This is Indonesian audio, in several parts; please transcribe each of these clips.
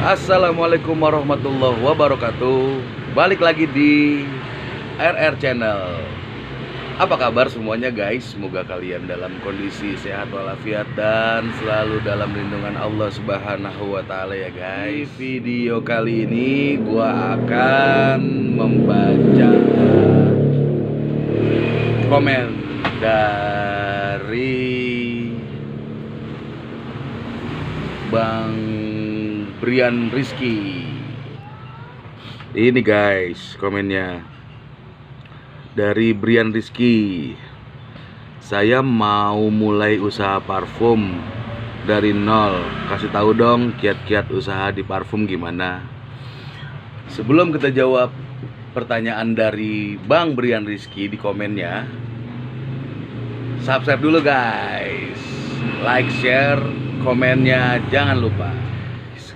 Assalamualaikum warahmatullahi wabarakatuh. Balik lagi di RR Channel. Apa kabar semuanya guys? Semoga kalian dalam kondisi sehat walafiat dan selalu dalam lindungan Allah Subhanahu wa taala ya guys. Di video kali ini gua akan membaca komen dari Bang Brian Rizky. Ini guys komennya dari Brian Rizky. Saya mau mulai usaha parfum dari nol. Kasih tahu dong kiat-kiat usaha di parfum gimana. Sebelum kita jawab pertanyaan dari Bang Brian Rizky di komennya, subscribe dulu guys. Like, share, komennya jangan lupa.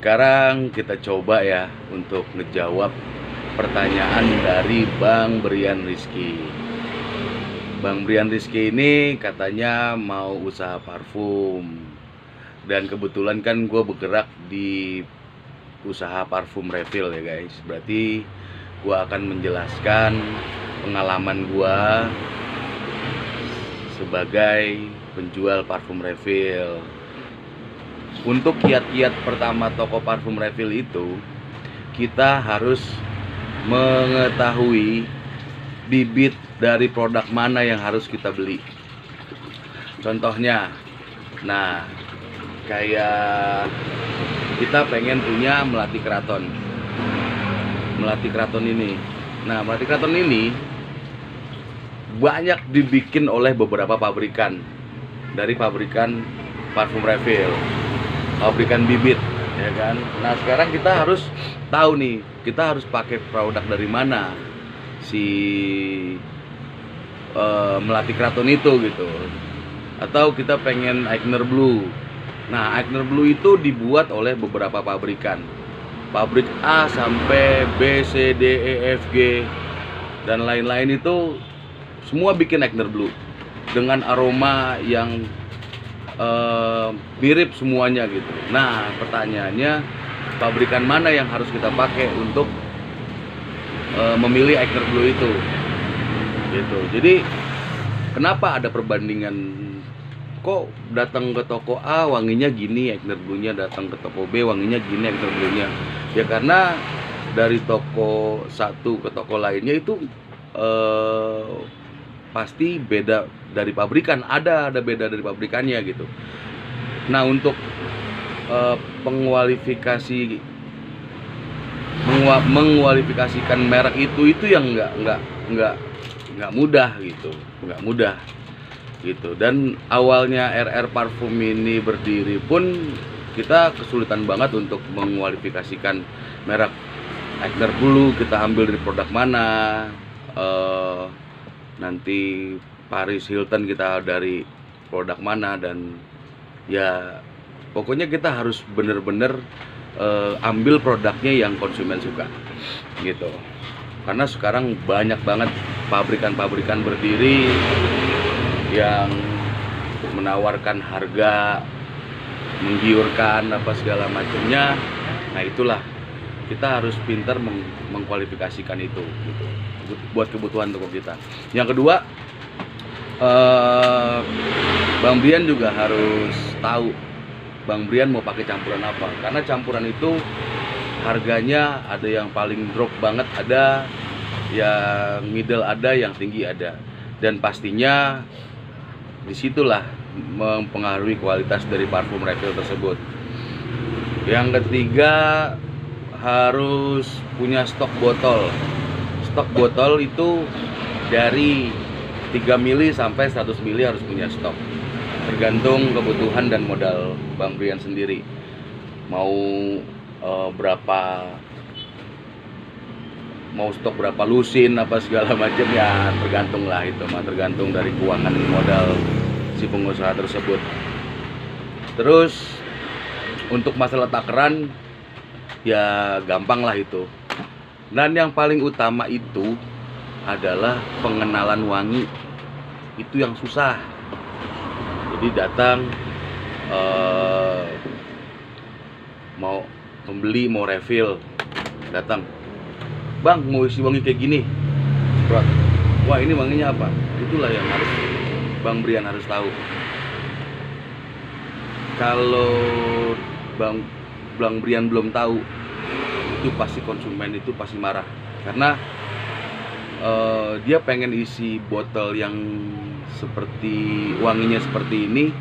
Sekarang kita coba ya untuk ngejawab pertanyaan dari Bang Brian Rizky. Bang Brian Rizky ini katanya mau usaha parfum. Dan kebetulan kan gue bergerak di usaha parfum refill ya guys. Berarti gue akan menjelaskan pengalaman gue sebagai penjual parfum refill. Untuk kiat-kiat pertama toko parfum refill itu, kita harus mengetahui bibit dari produk mana yang harus kita beli. Contohnya, nah kayak kita pengen punya melati keraton. Melati keraton ini. Nah, melati keraton ini banyak dibikin oleh beberapa pabrikan. Dari pabrikan parfum refill, pabrikan bibit, ya kan. Nah sekarang kita harus tahu nih, kita harus pakai produk dari mana si melati keraton itu gitu. Atau kita pengen Eigner Blue. Nah Eigner Blue itu dibuat oleh beberapa pabrikan, pabrik A sampai B, C, D, E, F, G dan lain-lain itu semua bikin Eigner Blue dengan aroma yang mirip semuanya gitu. Nah pertanyaannya, pabrikan mana yang harus kita pakai untuk memilih Eigner Blue itu gitu. Jadi kenapa ada perbandingan, kok datang ke toko A wanginya gini Eigner Blue-nya, datang ke toko B wanginya gini Eigner Blue-nya? Ya karena dari toko satu ke toko lainnya itu pasti beda dari pabrikan, ada beda dari pabrikannya gitu. Nah untuk mengualifikasikan merek itu yang nggak mudah gitu. Dan awalnya RR Parfum ini berdiri pun kita kesulitan banget untuk mengualifikasikan merek Eigner Blue. Kita ambil dari produk mana, nanti Paris Hilton kita dari produk mana, dan ya pokoknya kita harus bener-bener ambil produknya yang konsumen suka gitu. Karena sekarang banyak banget pabrikan-pabrikan berdiri yang menawarkan harga menggiurkan apa segala macamnya. Nah itulah kita harus pintar mengkualifikasikan itu gitu, buat kebutuhan toko kita. Yang kedua, Bang Brian juga harus tahu Bang Brian mau pakai campuran apa, karena campuran itu harganya ada yang paling drop banget, ada yang middle, ada yang tinggi, ada. Dan pastinya disitulah mempengaruhi kualitas dari parfum refill tersebut. Yang ketiga, harus punya stok botol. Stok botol itu dari 3 mili sampai 100 mili harus punya stok. Tergantung kebutuhan dan modal Bang Brian sendiri. Mau stok berapa lusin apa segala macam ya tergantung lah, itu mah tergantung dari keuangan modal si pengusaha tersebut. Terus untuk masalah takaran ya gampang lah itu. Dan yang paling utama itu adalah pengenalan wangi. Itu yang susah. Jadi datang mau pembeli mau refill, datang, bang mau isi wangi kayak gini, bro. Wah ini wanginya apa? Itulah yang harus Bang Brian harus tahu. Kalau Bang Brian belum tahu, itu pasti konsumen itu pasti marah, karena dia pengen isi botol yang seperti wanginya seperti ini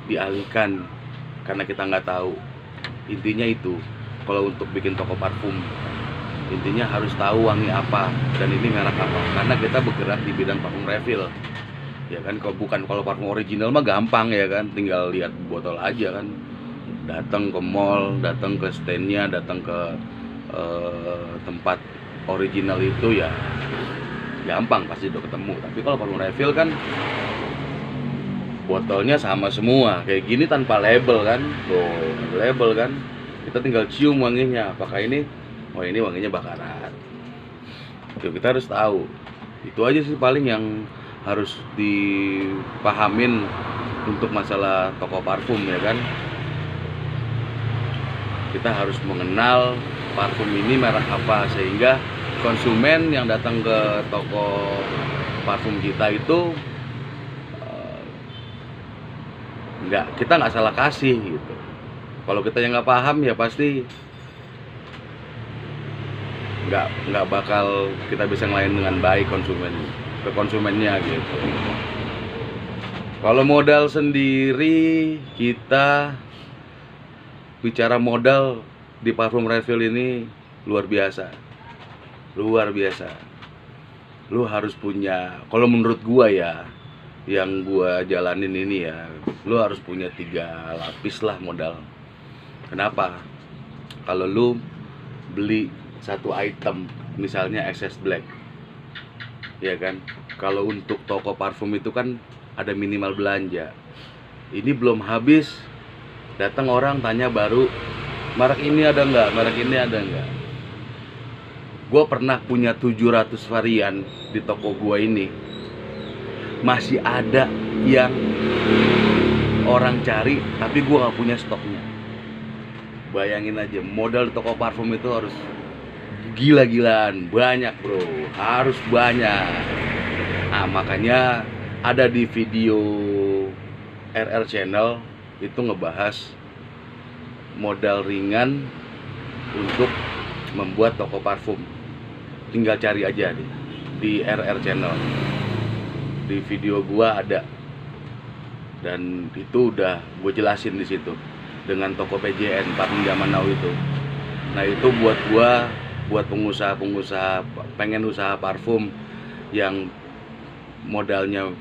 dialihkan, karena kita nggak tahu. Intinya itu, kalau untuk bikin toko parfum, intinya harus tahu wangi apa dan ini merek apa, karena kita bergerak di bidang parfum refill, ya kan. Kalau parfum original mah gampang ya kan, tinggal lihat botol aja kan, datang ke mall, datang ke standnya, datang ke tempat original itu ya gampang, pasti udah ketemu. Tapi kalau parfum refill kan botolnya sama semua kayak gini tanpa label kan, tuh label kan, kita tinggal cium wanginya, apakah ini, oh ini wanginya bakaran. Itu kita harus tahu. Itu aja sih paling yang harus dipahamin untuk masalah toko parfum ya kan. Kita harus mengenal parfum ini merek apa, sehingga konsumen yang datang ke toko parfum kita itu kita nggak salah kasih gitu. Kalau kita yang nggak paham ya pasti nggak bakal kita bisa ngelayan dengan baik konsumennya gitu. Kalau modal sendiri, kita bicara modal di parfum refill ini luar biasa. Lu harus punya, kalau menurut gua ya, yang gua jalanin ini ya, lu harus punya 3 lapis lah modal. Kenapa? Kalau lu beli satu item, misalnya XS Black, ya kan, kalau untuk toko parfum itu kan ada minimal belanja. Ini belum habis, datang orang tanya baru, merek ini ada nggak, merek ini ada nggak. Gue pernah punya 700 varian di toko gue ini, masih ada yang orang cari tapi gue nggak punya stoknya. Bayangin aja, modal di toko parfum itu harus gila-gilaan, banyak bro, harus banyak. Nah makanya ada di video RR Channel itu ngebahas modal ringan untuk membuat toko parfum. Tinggal cari aja di RR Channel, di video gua ada, dan itu udah gue jelasin di situ dengan toko PJN Parfum Zaman Now itu. Nah itu buat gua, buat pengusaha-pengusaha pengen usaha parfum yang modalnya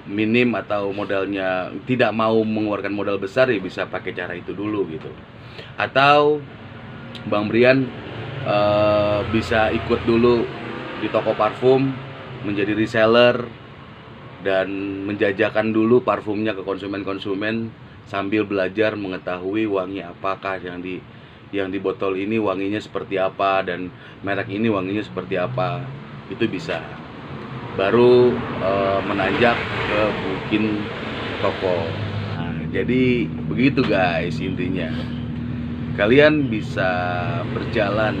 minim atau modalnya tidak mau mengeluarkan modal besar, ya bisa pakai cara itu dulu gitu. Atau Bang Brian bisa ikut dulu di toko parfum menjadi reseller dan menjajakan dulu parfumnya ke konsumen-konsumen sambil belajar mengetahui wangi apakah yang di botol ini wanginya seperti apa dan merek ini wanginya seperti apa. Itu bisa baru menanjak ke bikin toko. Nah, jadi begitu guys intinya. Kalian bisa berjalan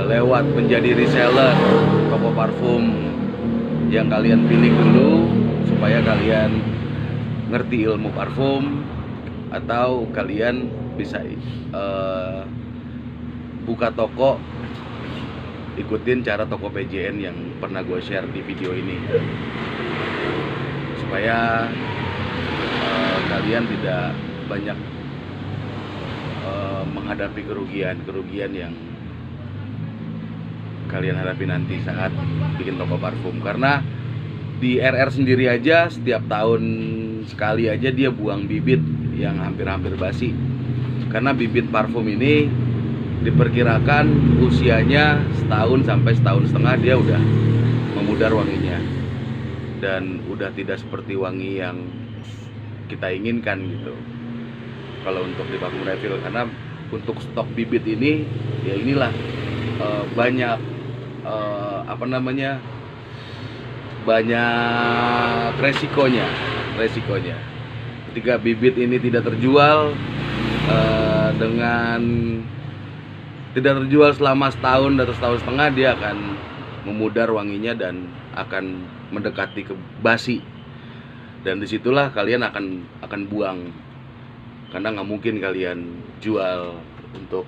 lewat menjadi reseller toko parfum yang kalian pilih dulu supaya kalian ngerti ilmu parfum, atau kalian bisa buka toko, ikutin cara toko PJN yang pernah gue share di video ini, supaya kalian tidak banyak menghadapi kerugian yang kalian hadapi nanti saat bikin toko parfum. Karena di RR sendiri aja setiap tahun sekali aja dia buang bibit yang hampir-hampir basi, karena bibit parfum ini diperkirakan usianya setahun sampai setahun setengah dia udah memudar wanginya dan udah tidak seperti wangi yang kita inginkan gitu kalau untuk di parfum refill. Karena untuk stok bibit ini ya inilah banyak banyak resikonya. Ketika bibit ini tidak terjual, dengan tidak terjual selama setahun atau setahun setengah, dia akan memudar wanginya dan akan mendekati ke basi. Dan disitulah kalian akan buang, karena nggak mungkin kalian jual untuk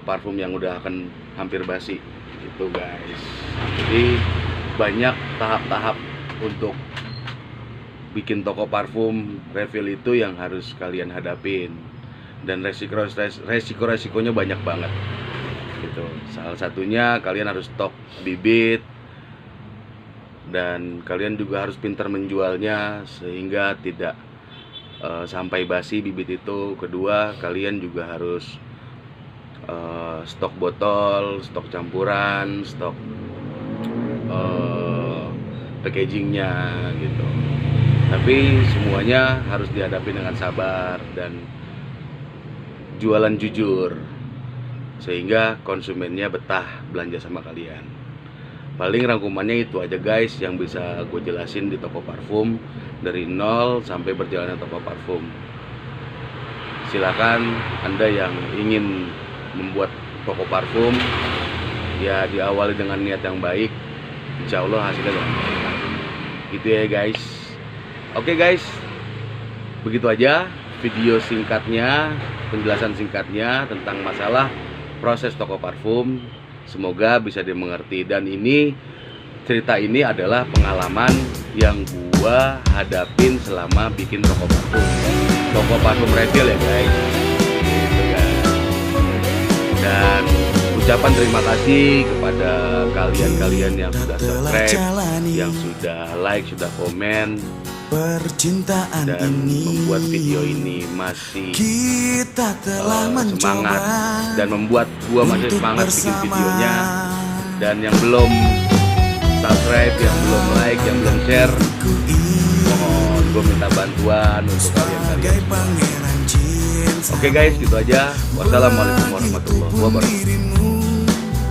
parfum yang udah akan hampir basi gitu guys. Jadi banyak tahap-tahap untuk bikin toko parfum refill itu yang harus kalian hadapin, dan resiko-resikonya banyak banget gitu. Salah satunya kalian harus stok bibit, dan kalian juga harus pintar menjualnya sehingga tidak sampai basi bibit itu. Kedua, kalian juga harus stok botol, stok campuran, stok packagingnya gitu. Tapi semuanya harus dihadapi dengan sabar dan jualan jujur, sehingga konsumennya betah belanja sama kalian. Paling rangkumannya itu aja guys yang bisa gue jelasin di toko parfum, dari nol sampai berjalannya toko parfum. Silakan Anda yang ingin membuat toko parfum, ya diawali dengan niat yang baik, insya Allah hasilnya baik. Gitu ya guys. Oke guys, begitu aja video singkatnya, penjelasan singkatnya tentang masalah proses toko parfum. Semoga bisa dimengerti, dan ini cerita ini adalah pengalaman yang gua hadapin selama bikin toko parfum refill ya guys. Gitu guys. Dan ucapan terima kasih kepada kalian-kalian yang sudah subscribe, yang sudah like, sudah komen, percintaan dan ini membuat video ini masih kita telah semangat, mencoba dan membuat gua masih semangat bikin videonya. Dan yang belum subscribe, yang belum like, yang belum share, mohon gua minta bantuan untuk kalian-kalian. Oke guys, gitu aja. Wassalamualaikum warahmatullahi wabarakatuh.